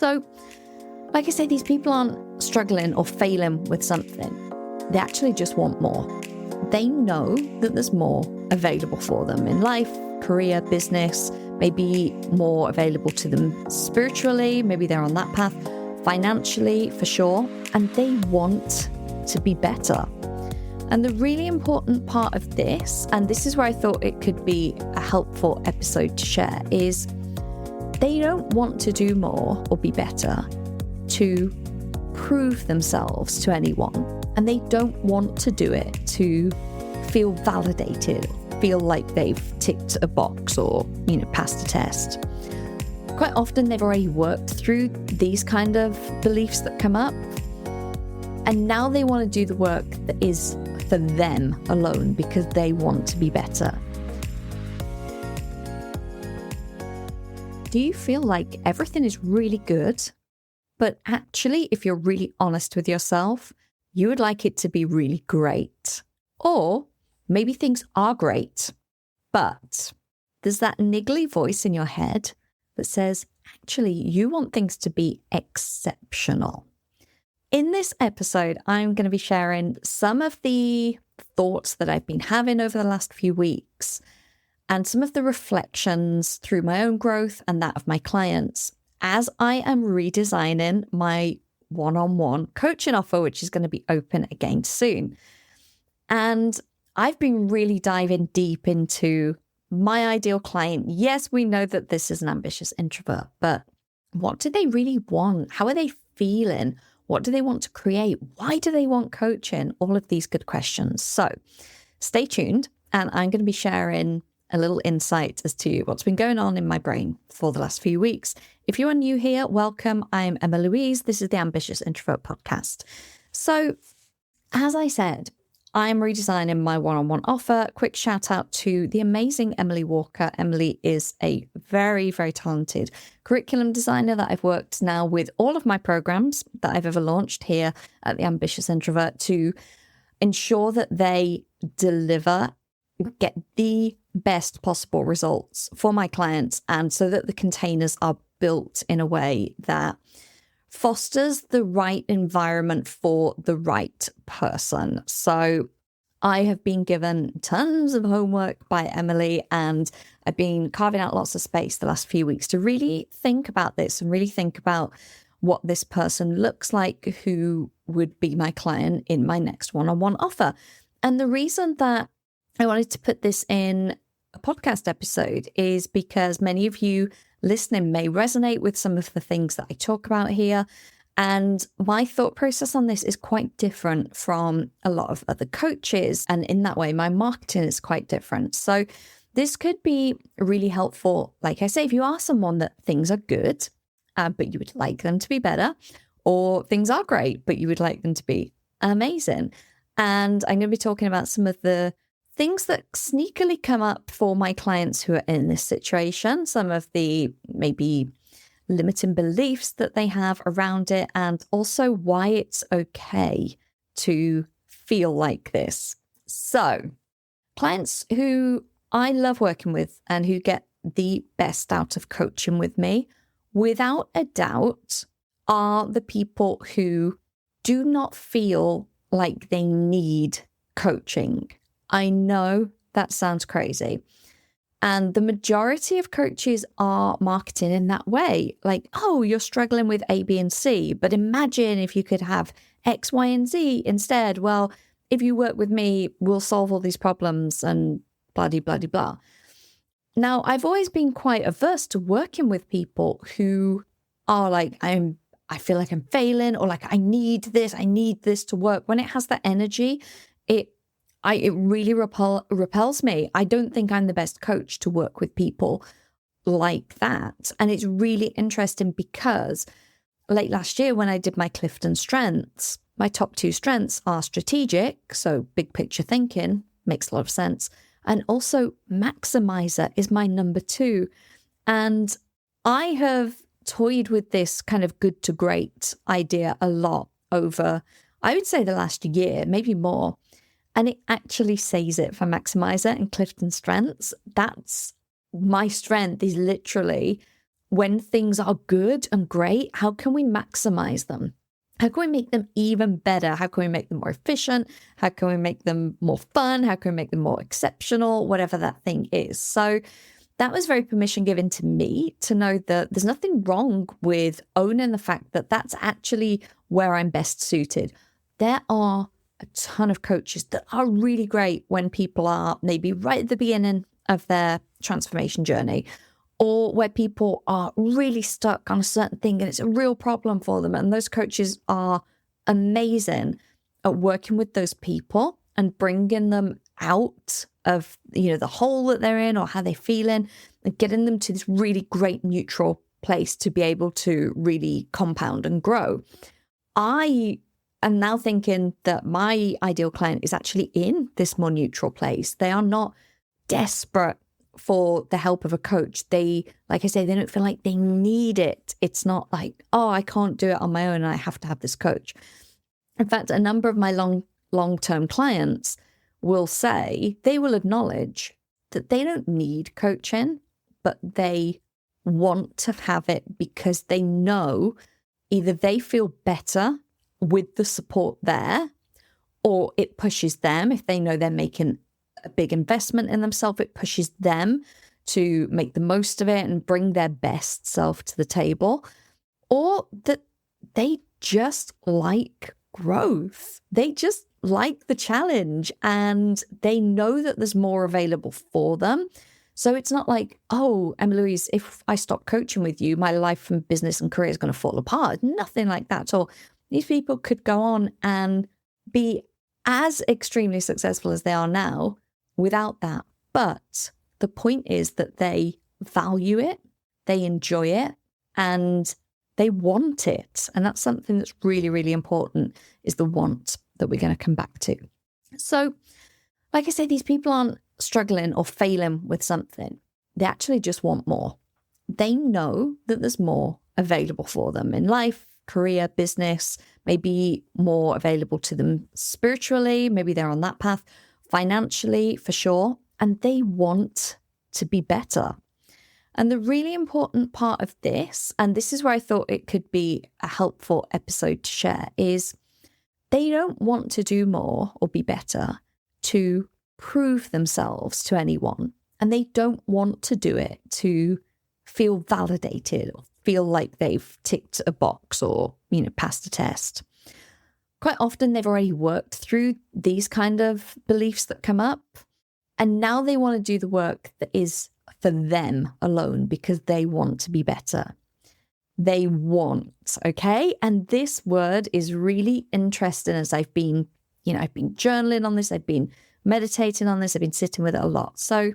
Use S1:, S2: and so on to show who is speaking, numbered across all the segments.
S1: So, like I say, these people aren't struggling or failing with something. They actually just want more. They know that there's more available for them in life, career, business, maybe more available to them spiritually. Maybe they're on that path, financially, for sure. And they want to be better. And the really important part of this, and this is where I thought it could be a helpful episode to share, is they don't want to do more or be better to prove themselves to anyone. And they don't want to do it to feel validated, feel like they've ticked a box or, passed a test. Quite often they've already worked through these kind of beliefs that come up. And now they want to do the work that is for them alone because they want to be better. Do you feel like everything is really good, but actually, if you're really honest with yourself, you would like it to be really great? Or maybe things are great, but there's that niggly voice in your head that says, actually, you want things to be exceptional. In this episode, I'm going to be sharing some of the thoughts that I've been having over the last few weeks and some of the reflections through my own growth and that of my clients as I am redesigning my one-on-one coaching offer, which is going to be open again soon. And I've been really diving deep into my ideal client. Yes, we know that this is an ambitious introvert, but what do they really want? How are they feeling? What do they want to create? Why do they want coaching? All of these good questions. So stay tuned, and I'm going to be sharing a little insight as to what's been going on in my brain for the last few weeks. If you are new here, welcome. I'm Emma-Louise. This is the Ambitious Introvert podcast. So as I said, I'm redesigning my one-on-one offer. Quick shout out to the amazing Emily Walker. Emily is a very, very talented curriculum designer that I've worked now with all of my programs that I've ever launched here at the Ambitious Introvert to ensure that they deliver, get the best possible results for my clients, and so that the containers are built in a way that fosters the right environment for the right person. So I have been given tons of homework by Emily, and I've been carving out lots of space the last few weeks to really think about this and really think about what this person looks like who would be my client in my next one-on-one offer. And the reason that I wanted to put this in a podcast episode is because many of you listening may resonate with some of the things that I talk about here. And my thought process on this is quite different from a lot of other coaches. And in that way, my marketing is quite different. So this could be really helpful. Like I say, if you are someone that things are good, but you would like them to be better, or things are great, but you would like them to be amazing. And I'm going to be talking about some of the things that sneakily come up for my clients who are in this situation, some of the maybe limiting beliefs that they have around it, and also why it's okay to feel like this. So, clients who I love working with and who get the best out of coaching with me, without a doubt, are the people who do not feel like they need coaching. I know that sounds crazy. And the majority of coaches are marketing in that way. Like, oh, you're struggling with A, B, and C, but imagine if you could have X, Y, and Z instead. Well, if you work with me, we'll solve all these problems and blah, blah, blah, blah. Now, I've always been quite averse to working with people who are like, I feel like I'm failing, or like, I need this to work. When it has that energy, it really repels me. I don't think I'm the best coach to work with people like that. And it's really interesting because late last year when I did my Clifton strengths, my top 2 strengths are strategic, so big picture thinking, makes a lot of sense. And also maximizer is my number 2. And I have toyed with this kind of good to great idea a lot over, I would say, the last year, maybe more. And it actually says it for maximizer and Clifton strengths. That's my strength, is literally when things are good and great, how can we maximize them? How can we make them even better? How can we make them more efficient? How can we make them more fun? How can we make them more exceptional? Whatever that thing is. So that was very permission given to me to know that there's nothing wrong with owning the fact that that's actually where I'm best suited. There are a ton of coaches that are really great when people are maybe right at the beginning of their transformation journey, or where people are really stuck on a certain thing and it's a real problem for them. And those coaches are amazing at working with those people and bringing them out of, the hole that they're in or how they're feeling, and getting them to this really great neutral place to be able to really compound and grow. I am now thinking that my ideal client is actually in this more neutral place. They are not desperate for the help of a coach. They, like I say, they don't feel like they need it. It's not like, oh, I can't do it on my own and I have to have this coach. In fact, a number of my long-term clients will say, they will acknowledge that they don't need coaching, but they want to have it because they know either they feel better with the support there, or it pushes them. If they know they're making a big investment in themselves, it pushes them to make the most of it and bring their best self to the table, or that they just like growth. They just like the challenge and they know that there's more available for them. So it's not like, oh, Emma-Louise, if I stop coaching with you, my life and business and career is going to fall apart. Nothing like that. Or these people could go on and be as extremely successful as they are now without that. But the point is that they value it, they enjoy it, and they want it. And that's something that's really, really important, is the want that we're going to come back to. So, like I say, these people aren't struggling or failing with something. They actually just want more. They know that there's more available for them in life, career, business, maybe more available to them spiritually. Maybe they're on that path. Financially, for sure, and they want to be better. And the really important part of this, and this is where I thought it could be a helpful episode to share, is they don't want to do more or be better to prove themselves to anyone. And they don't want to do it to feel validated or feel like they've ticked a box or, passed a test. Quite often they've already worked through these kind of beliefs that come up, and now they want to do the work that is for them alone because they want to be better. They want, okay? And this word is really interesting as I've been journaling on this, I've been meditating on this, I've been sitting with it a lot. So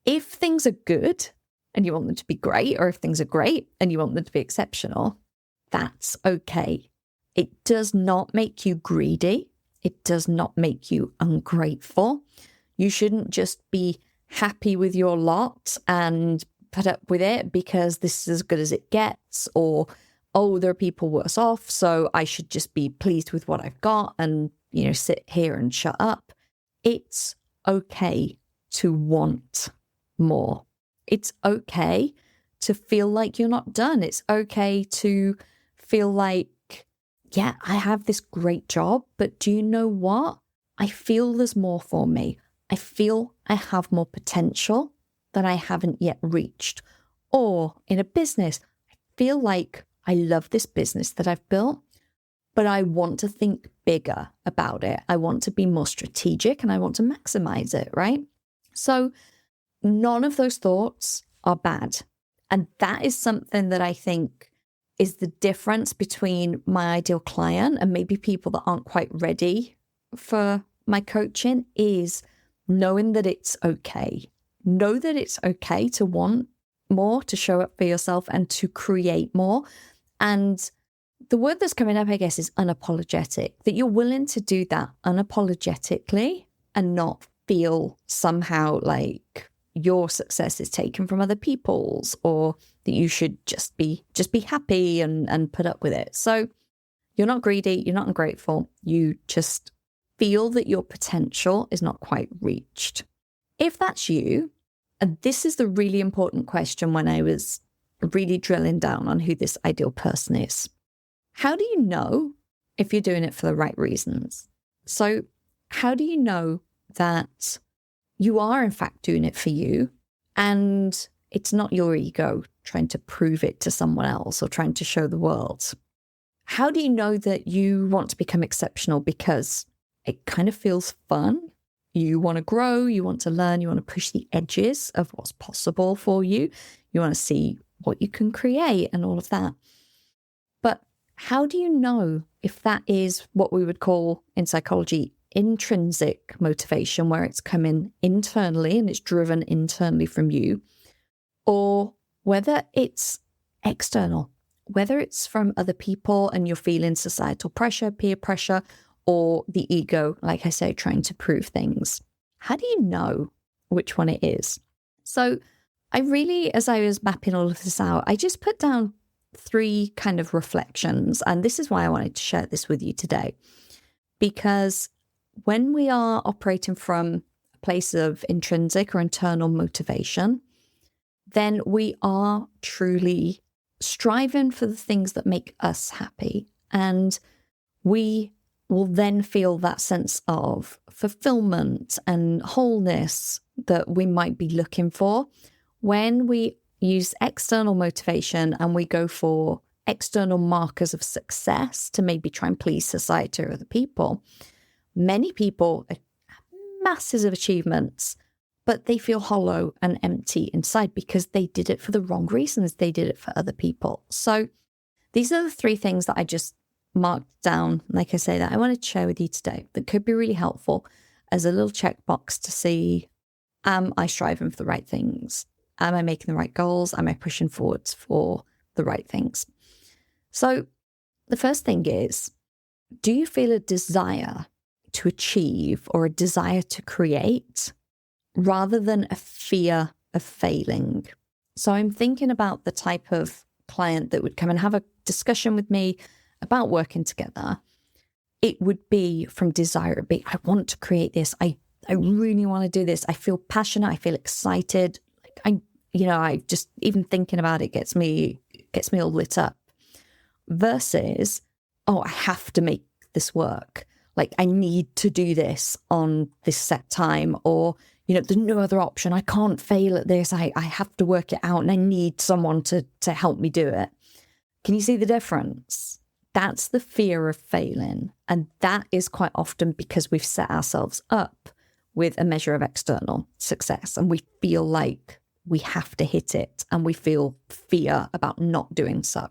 S1: if things are good and you want them to be great, or if things are great and you want them to be exceptional, that's okay. It does not make you greedy. It does not make you ungrateful. You shouldn't just be happy with your lot and put up with it because this is as good as it gets, or, oh, there are people worse off, so I should just be pleased with what I've got and, sit here and shut up. It's okay to want more. It's okay to feel like you're not done. It's okay to feel like, yeah, I have this great job, but do you know what? I feel there's more for me. I feel I have more potential that I haven't yet reached. Or in a business, I feel like I love this business that I've built, but I want to think bigger about it. I want to be more strategic and I want to maximize it, right? So none of those thoughts are bad. And that is something that I think is the difference between my ideal client and maybe people that aren't quite ready for my coaching, is knowing that it's okay. Know that it's okay to want more, to show up for yourself and to create more. And the word that's coming up, I guess, is unapologetic, that you're willing to do that unapologetically and not feel somehow like your success is taken from other people's, or that you should just be happy and put up with it. So you're not greedy, you're not ungrateful, you just feel that your potential is not quite reached. If that's you, and this is the really important question when I was really drilling down on who this ideal person is. How do you know if you're doing it for the right reasons? So how do you know that you are in fact doing it for you and it's not your ego trying to prove it to someone else or trying to show the world? How do you know that you want to become exceptional because it kind of feels fun? You want to grow, you want to learn, you want to push the edges of what's possible for you. You want to see what you can create and all of that. But how do you know if that is what we would call in psychology intrinsic motivation, where it's coming internally and it's driven internally from you, or whether it's external, whether it's from other people and you're feeling societal pressure, peer pressure, or the ego, like I say, trying to prove things? How do you know which one it is? So I really, as I was mapping all of this out, I just put down 3 kind of reflections. And this is why I wanted to share this with you today. Because when we are operating from a place of intrinsic or internal motivation, then we are truly striving for the things that make us happy. And we will then feel that sense of fulfillment and wholeness that we might be looking for. When we use external motivation and we go for external markers of success to maybe try and please society or other people, many people have massive achievements, but they feel hollow and empty inside because they did it for the wrong reasons. They did it for other people. So these are the 3 things that I just marked down, like I say, that I wanted to share with you today that could be really helpful as a little checkbox to see, am I striving for the right things? Am I making the right goals? Am I pushing forwards for the right things? So the first thing is, do you feel a desire to achieve or a desire to create rather than a fear of failing? So I'm thinking about the type of client that would come and have a discussion with me about working together. It would be from desire. It'd be, I want to create this. I really want to do this. I feel passionate. I feel excited. I just, even thinking about it gets me all lit up. Versus, oh, I have to make this work. Like, I need to do this on this set time, or, there's no other option. I can't fail at this. I have to work it out and I need someone to help me do it. Can you see the difference? That's the fear of failing. And that is quite often because we've set ourselves up with a measure of external success and we feel like we have to hit it and we feel fear about not doing so.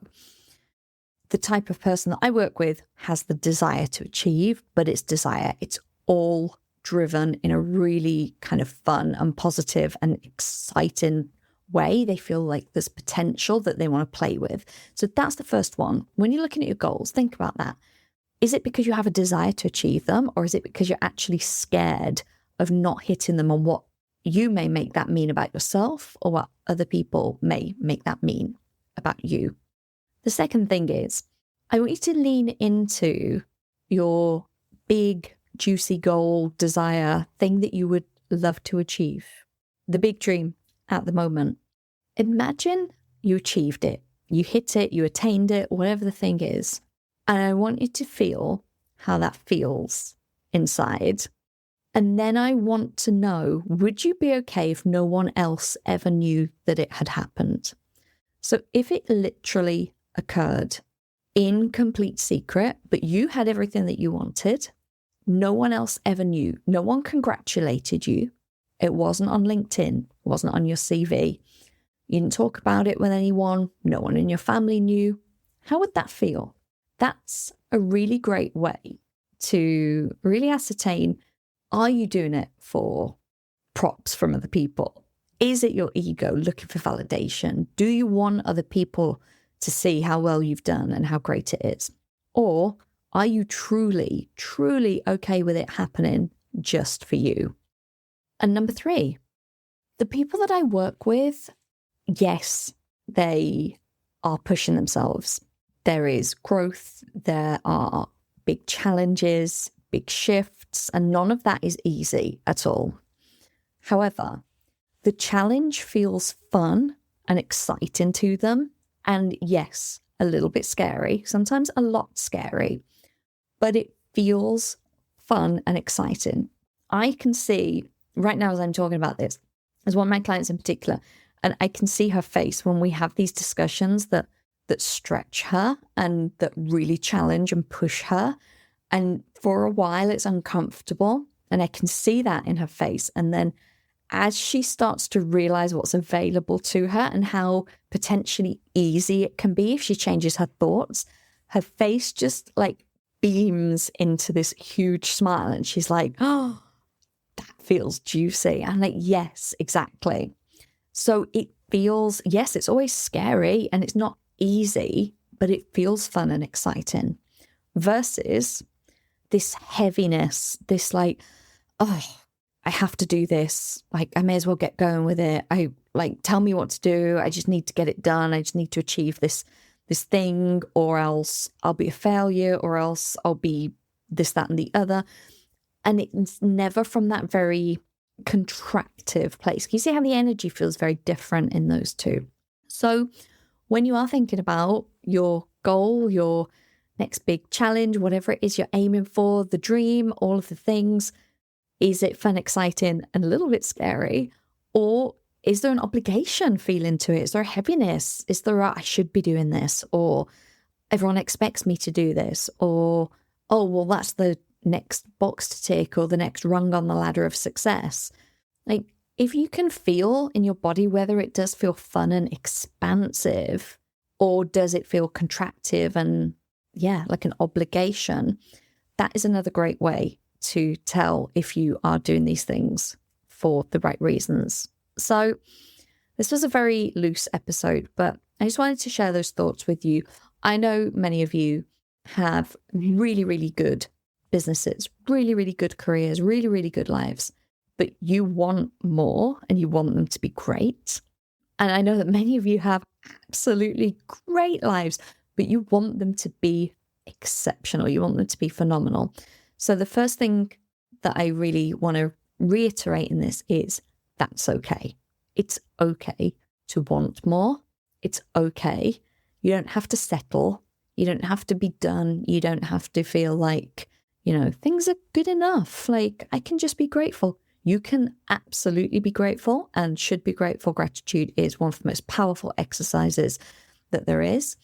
S1: The type of person that I work with has the desire to achieve, but it's desire. It's all driven in a really kind of fun and positive and exciting way. They feel like there's potential that they want to play with. So that's the first one. When you're looking at your goals, think about that. Is it because you have a desire to achieve them, or is it because you're actually scared of not hitting them on what you may make that mean about yourself or what other people may make that mean about you? The second thing is, I want you to lean into your big, juicy goal, desire, thing that you would love to achieve. The big dream at the moment. Imagine you achieved it. You hit it, you attained it, whatever the thing is. And I want you to feel how that feels inside. And then I want to know, would you be okay if no one else ever knew that it had happened? So if it literally occurred in complete secret, but you had everything that you wanted, no one else ever knew, no one congratulated you, it wasn't on LinkedIn, it wasn't on your CV, you didn't talk about it with anyone, no one in your family knew, how would that feel? That's a really great way to really ascertain, are you doing it for props from other people? Is it your ego looking for validation? Do you want other people to see how well you've done and how great it is? Or are you truly, truly okay with it happening just for you? And number 3, the people that I work with, yes, they are pushing themselves. There is growth, there are big challenges, big shifts, and none of that is easy at all. However, the challenge feels fun and exciting to them. And yes, a little bit scary, sometimes a lot scary, but it feels fun and exciting. I can see right now as I'm talking about this, as one of my clients in particular, and I can see her face when we have these discussions that stretch her and that really challenge and push her. And for a while, it's uncomfortable. And I can see that in her face. And then as she starts to realize what's available to her and how potentially easy it can be if she changes her thoughts, her face just like beams into this huge smile. And she's like, oh, that feels juicy. I'm like, yes, exactly. So it feels, yes, it's always scary and it's not easy, but it feels fun and exciting versus this heaviness, this like, oh, I have to do this. Like, I may as well get going with it. Tell me what to do. I just need to get it done. I just need to achieve this thing, or else I'll be a failure, or else I'll be this, that, and the other. And it's never from that very contractive place. Can you see how the energy feels very different in those two? So when you are thinking about your goal, your next big challenge, whatever it is you're aiming for, the dream, all of the things, is it fun, exciting, and a little bit scary? Or is there an obligation feeling to it? Is there a heaviness? Is there I should be doing this? Or everyone expects me to do this? Or, oh, well, that's the next box to tick or the next rung on the ladder of success. Like, if you can feel in your body whether it does feel fun and expansive, or does it feel contractive and, yeah, like an obligation, that is another great way to tell if you are doing these things for the right reasons. So this was a very loose episode, but I just wanted to share those thoughts with you. I know many of you have really, really good businesses, really, really good careers, really, really good lives, but you want more and you want them to be great. And I know that many of you have absolutely great lives, but you want them to be exceptional. You want them to be phenomenal. So the first thing that I really want to reiterate in this is that's okay. It's okay to want more. It's okay. You don't have to settle. You don't have to be done. You don't have to feel like, things are good enough. Like, I can just be grateful. You can absolutely be grateful and should be grateful. Gratitude is one of the most powerful exercises that there is.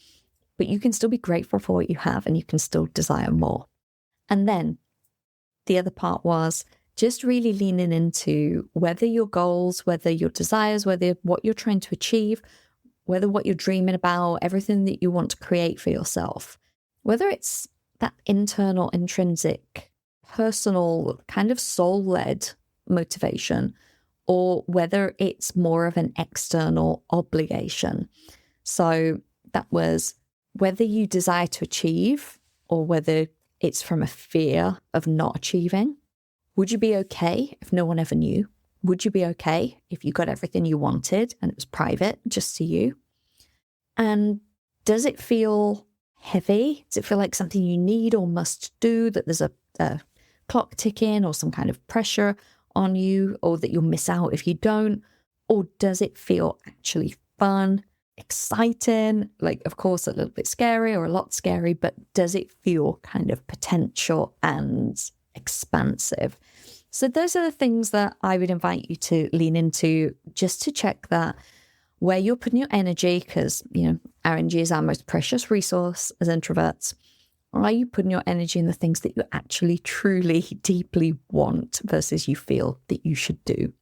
S1: But you can still be grateful for what you have and you can still desire more. And then the other part was just really leaning into whether your goals, whether your desires, whether what you're trying to achieve, whether what you're dreaming about, everything that you want to create for yourself, whether it's that internal, intrinsic, personal, kind of soul-led motivation, or whether it's more of an external obligation. So that was whether you desire to achieve or whether it's from a fear of not achieving. Would you be okay if no one ever knew? Would you be okay if you got everything you wanted and it was private, just to you? And does it feel heavy? Does it feel like something you need or must do, that there's a clock ticking or some kind of pressure on you, or that you'll miss out if you don't? Or does it feel actually fun, exciting, like, of course, a little bit scary or a lot scary, but does it feel kind of potential and expansive? So those are the things that I would invite you to lean into, just to check that where you're putting your energy, because, our energy is our most precious resource as introverts. Are you putting your energy in the things that you actually, truly, deeply want versus you feel that you should do?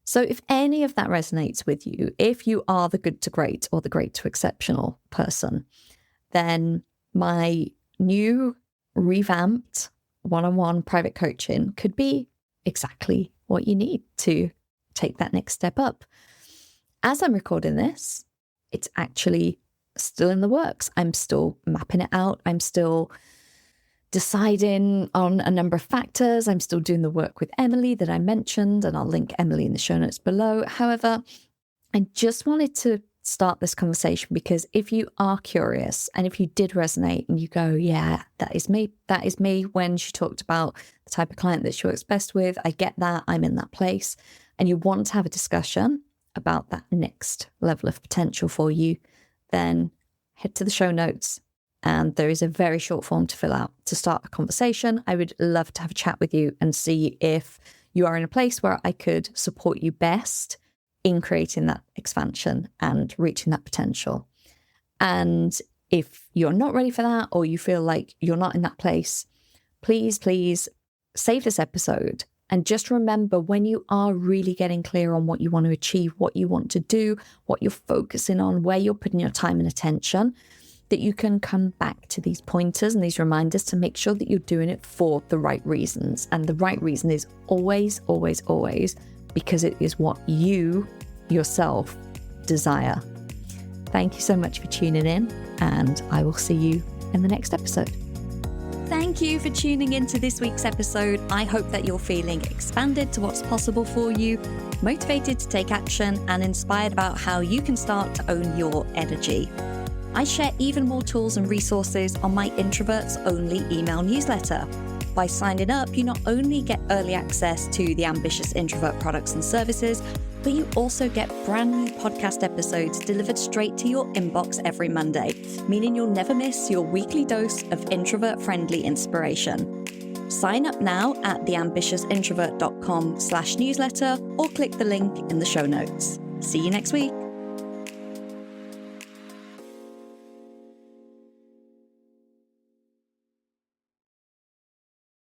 S1: So if any of that resonates with you, if you are the good to great or the great to exceptional person, then my new revamped one-on-one private coaching could be exactly what you need to take that next step up. As I'm recording this, it's actually still in the works. I'm still mapping it out. I'm still deciding on a number of factors. I'm still doing the work with Emily that I mentioned, and I'll link Emily in the show notes below. However, I just wanted to start this conversation because if you are curious and if you did resonate and you go, yeah, that is me when she talked about the type of client that she works best with, I get that, I'm in that place, and you want to have a discussion about that next level of potential for you, then head to the show notes. And there is a very short form to fill out to start a conversation. I would love to have a chat with you and see if you are in a place where I could support you best in creating that expansion and reaching that potential. And if you're not ready for that, or you feel like you're not in that place, please save this episode. And just remember, when you are really getting clear on what you want to achieve, what you want to do, what you're focusing on, where you're putting your time and attention, that you can come back to these pointers and these reminders to make sure that you're doing it for the right reasons. And the right reason is always, always, always because it is what you yourself desire. Thank you so much for tuning in, and I will see you in the next episode. Thank you for tuning into this week's episode. I hope that you're feeling expanded to what's possible for you, motivated to take action, and inspired about how you can start to own your energy. I share even more tools and resources on my Introverts Only email newsletter. By signing up, you not only get early access to the Ambitious Introvert products and services, but you also get brand new podcast episodes delivered straight to your inbox every Monday, meaning you'll never miss your weekly dose of introvert-friendly inspiration. Sign up now at theambitiousintrovert.com/newsletter or click the link in the show notes. See you next week.